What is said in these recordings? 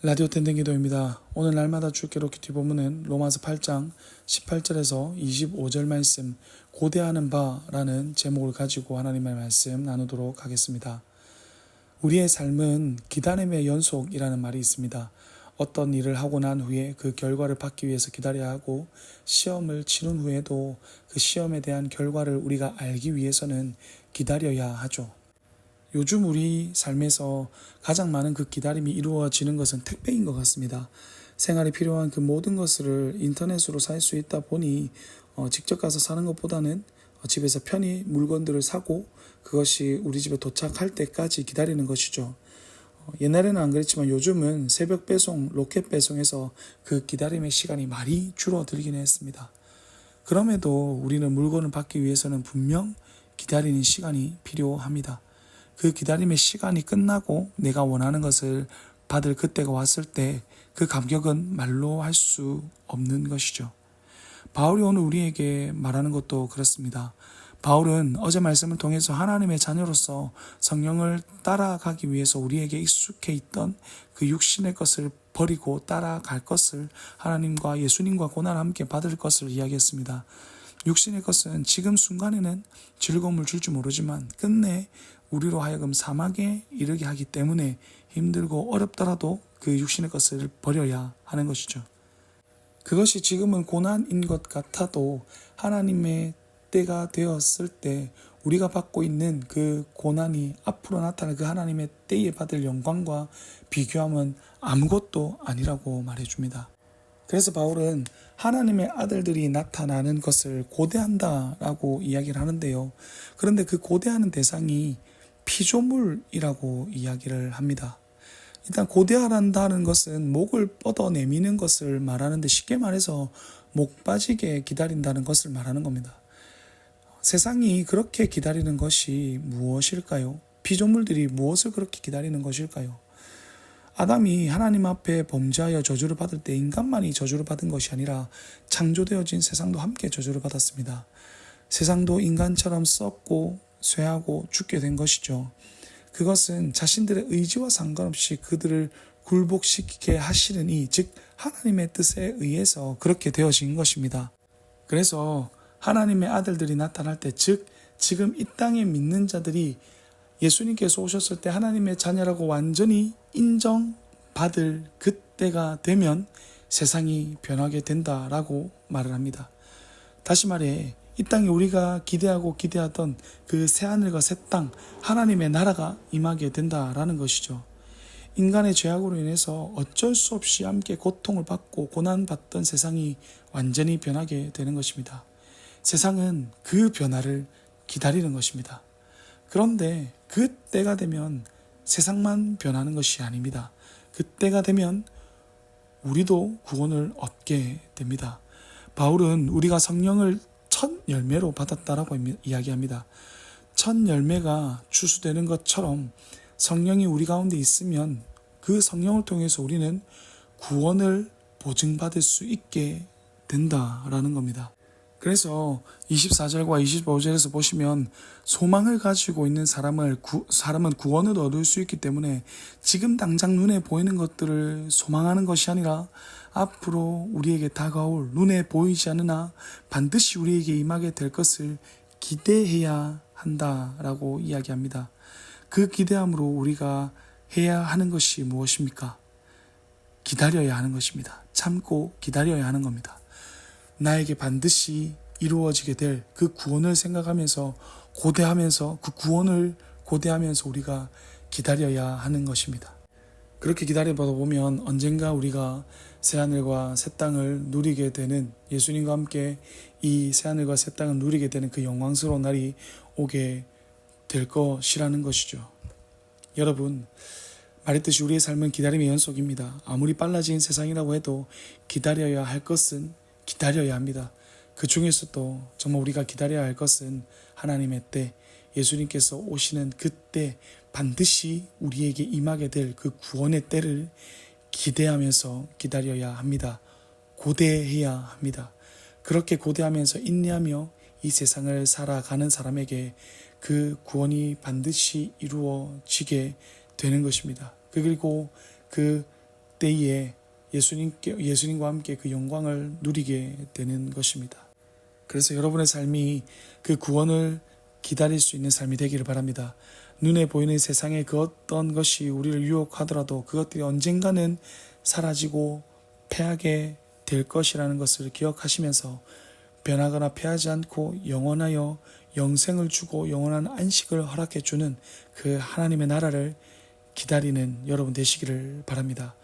라디오 텐텐기도입니다. 오늘 날마다 주께로 큐티 본문은 로마서 8장 18절에서 25절 말씀 고대하는 바라는 제목을 가지고 하나님의 말씀 나누도록 하겠습니다. 우리의 삶은 기다림의 연속이라는 말이 있습니다. 어떤 일을 하고 난 후에 그 결과를 받기 위해서 기다려야 하고 시험을 치른 후에도 그 시험에 대한 결과를 우리가 알기 위해서는 기다려야 하죠. 요즘 우리 삶에서 가장 많은 그 기다림이 이루어지는 것은 택배인 것 같습니다. 생활에 필요한 그 모든 것을 인터넷으로 살 수 있다 보니 직접 가서 사는 것보다는 집에서 편히 물건들을 사고 그것이 우리 집에 도착할 때까지 기다리는 것이죠. 옛날에는 안 그랬지만 요즘은 새벽 배송, 로켓 배송에서 그 기다림의 시간이 많이 줄어들긴 했습니다. 그럼에도 우리는 물건을 받기 위해서는 분명 기다리는 시간이 필요합니다. 그 기다림의 시간이 끝나고 내가 원하는 것을 받을 그때가 왔을 때 그 감격은 말로 할 수 없는 것이죠. 바울이 오늘 우리에게 말하는 것도 그렇습니다. 바울은 어제 말씀을 통해서 하나님의 자녀로서 성령을 따라가기 위해서 우리에게 익숙해 있던 그 육신의 것을 버리고 따라갈 것을 하나님과 예수님과 고난 함께 받을 것을 이야기했습니다. 육신의 것은 지금 순간에는 즐거움을 줄지 모르지만 끝내 우리로 하여금 사막에 이르게 하기 때문에 힘들고 어렵더라도 그 육신의 것을 버려야 하는 것이죠. 그것이 지금은 고난인 것 같아도 하나님의 때가 되었을 때 우리가 받고 있는 그 고난이 앞으로 나타날 그 하나님의 때에 받을 영광과 비교하면 아무것도 아니라고 말해줍니다. 그래서 바울은 하나님의 아들들이 나타나는 것을 고대한다라고 이야기를 하는데요. 그런데 그 고대하는 대상이 피조물이라고 이야기를 합니다. 일단 고대하란다는 것은 목을 뻗어 내미는 것을 말하는데 쉽게 말해서 목 빠지게 기다린다는 것을 말하는 겁니다. 세상이 그렇게 기다리는 것이 무엇일까요? 피조물들이 무엇을 그렇게 기다리는 것일까요? 아담이 하나님 앞에 범죄하여 저주를 받을 때 인간만이 저주를 받은 것이 아니라 창조되어진 세상도 함께 저주를 받았습니다. 세상도 인간처럼 썩고 쇠하고 죽게 된 것이죠. 그것은 자신들의 의지와 상관없이 그들을 굴복시키게 하시는 즉 하나님의 뜻에 의해서 그렇게 되어진 것입니다. 그래서 하나님의 아들들이 나타날 때, 즉 지금 이 땅에 믿는 자들이 예수님께서 오셨을 때 하나님의 자녀라고 완전히 인정받을 그때가 되면 세상이 변하게 된다라고 말을 합니다. 다시 말해 이 땅에 우리가 기대하고 기대하던 그 새하늘과 새 땅, 하나님의 나라가 임하게 된다라는 것이죠. 인간의 죄악으로 인해서 어쩔 수 없이 함께 고통을 받고 고난받던 세상이 완전히 변하게 되는 것입니다. 세상은 그 변화를 기다리는 것입니다. 그런데 그 때가 되면 세상만 변하는 것이 아닙니다. 그때가 되면 우리도 구원을 얻게 됩니다. 바울은 우리가 성령을 첫 열매로 받았다라고 이야기합니다. 첫 열매가 추수되는 것처럼 성령이 우리 가운데 있으면 그 성령을 통해서 우리는 구원을 보증받을 수 있게 된다라는 겁니다. 그래서 24절과 25절에서 보시면 소망을 가지고 있는 사람은 구원을 얻을 수 있기 때문에 지금 당장 눈에 보이는 것들을 소망하는 것이 아니라 앞으로 우리에게 다가올 눈에 보이지 않으나 반드시 우리에게 임하게 될 것을 기대해야 한다라고 이야기합니다. 그 기대함으로 우리가 해야 하는 것이 무엇입니까? 기다려야 하는 것입니다. 참고 기다려야 하는 겁니다. 나에게 반드시 이루어지게 될 그 구원을 생각하면서 고대하면서 그 구원을 고대하면서 우리가 기다려야 하는 것입니다. 그렇게 기다려보다 보면 언젠가 우리가 새하늘과 새 땅을 누리게 되는, 예수님과 함께 이 새하늘과 새 땅을 누리게 되는 그 영광스러운 날이 오게 될 것이라는 것이죠. 여러분, 말했듯이 우리의 삶은 기다림의 연속입니다. 아무리 빨라진 세상이라고 해도 기다려야 할 것은 기다려야 합니다. 그 중에서도 정말 우리가 기다려야 할 것은 하나님의 때, 예수님께서 오시는 그때 반드시 우리에게 임하게 될 그 구원의 때를 기대하면서 기다려야 합니다. 고대해야 합니다. 그렇게 고대하면서 인내하며 이 세상을 살아가는 사람에게 그 구원이 반드시 이루어지게 되는 것입니다. 그리고 그 때에 예수님과 함께 그 영광을 누리게 되는 것입니다. 그래서 여러분의 삶이 그 구원을 기다릴 수 있는 삶이 되기를 바랍니다. 눈에 보이는 세상의 그 어떤 것이 우리를 유혹하더라도 그것들이 언젠가는 사라지고 패하게 될 것이라는 것을 기억하시면서 변하거나 패하지 않고 영원하여 영생을 주고 영원한 안식을 허락해 주는 그 하나님의 나라를 기다리는 여러분 되시기를 바랍니다.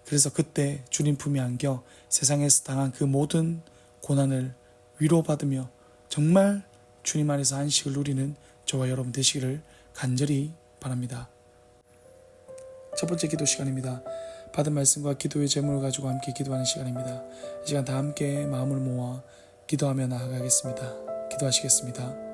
그래서 그때 주님 품에 안겨 세상에서 당한 그 모든 고난을 위로받으며 정말 주님 안에서 안식을 누리는 저와 여러분 되시기를 간절히 바랍니다. 첫 번째 기도 시간입니다. 받은 말씀과 기도의 제목을 가지고 함께 기도하는 시간입니다. 이 시간 다 함께 마음을 모아 기도하며 나아가겠습니다. 기도하시겠습니다.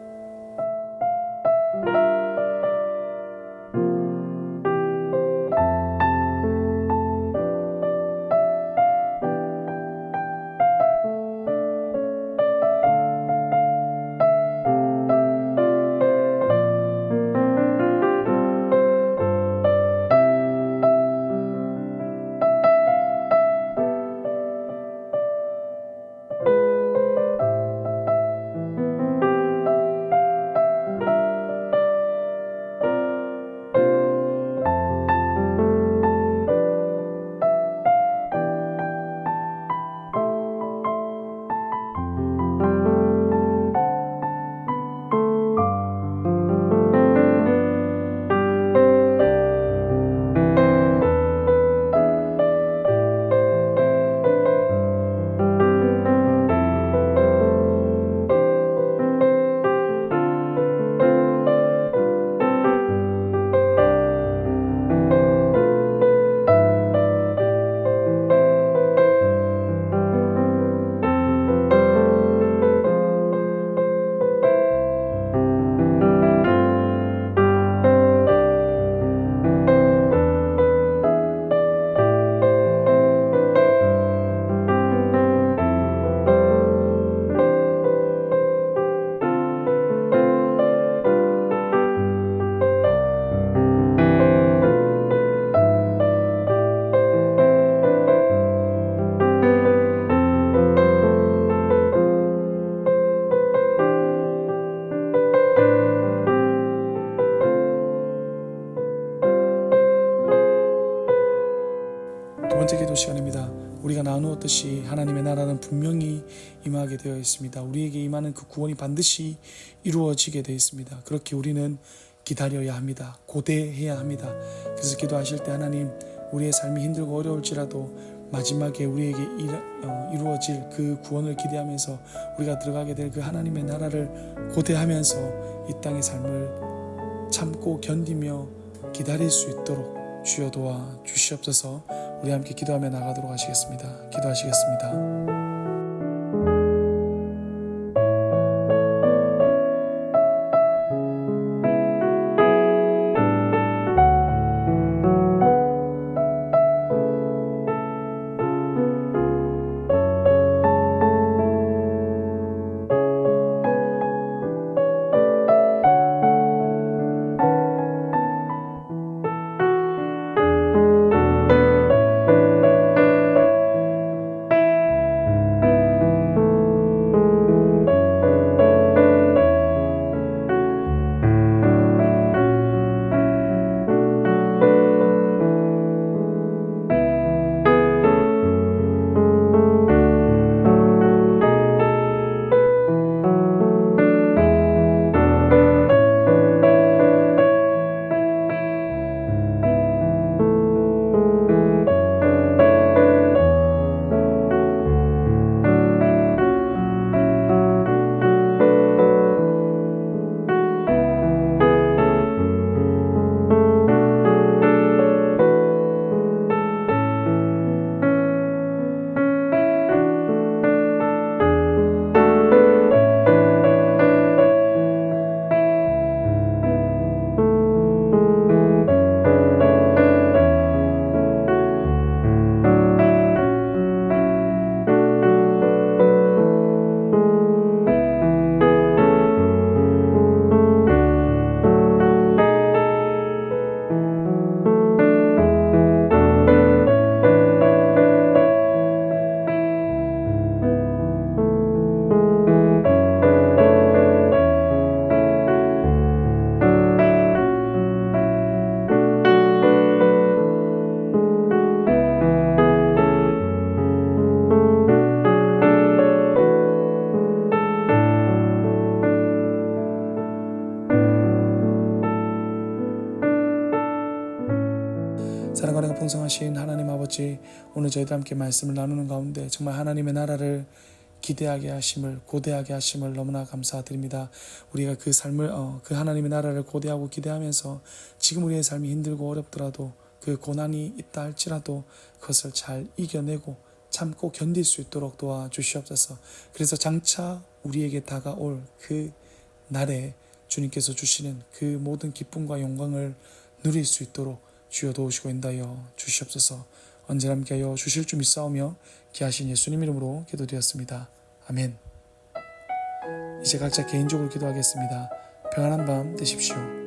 두 번째 기도 시간입니다. 우리가 나누었듯이 하나님의 나라는 분명히 임하게 되어 있습니다. 우리에게 임하는 그 구원이 반드시 이루어지게 되어 있습니다. 그렇게 우리는 기다려야 합니다. 고대해야 합니다. 그래서 기도하실 때 하나님, 우리의 삶이 힘들고 어려울지라도 마지막에 우리에게 이루어질 그 구원을 기대하면서 우리가 들어가게 될 그 하나님의 나라를 고대하면서 이 땅의 삶을 참고 견디며 기다릴 수 있도록 주여 도와 주시옵소서. 우리 함께 기도하며 나가도록 하시겠습니다. 기도하시겠습니다. 풍성하신 하나님 아버지, 오늘 저희들 함께 말씀을 나누는 가운데 정말 하나님의 나라를 기대하게 하심을, 고대하게 하심을 너무나 감사드립니다. 우리가 그 삶을 그 하나님의 나라를 고대하고 기대하면서 지금 우리의 삶이 힘들고 어렵더라도, 그 고난이 있다 할지라도 그것을 잘 이겨내고 참고 견딜 수 있도록 도와주시옵소서. 그래서 장차 우리에게 다가올 그 날에 주님께서 주시는 그 모든 기쁨과 영광을 누릴 수 있도록 주여 도우시고 인도하여 주시옵소서. 언제나 함께하여 주실 줄 믿사오며 귀하신 예수님 이름으로 기도드렸습니다. 아멘. 이제 각자 개인적으로 기도하겠습니다. 평안한 밤 되십시오.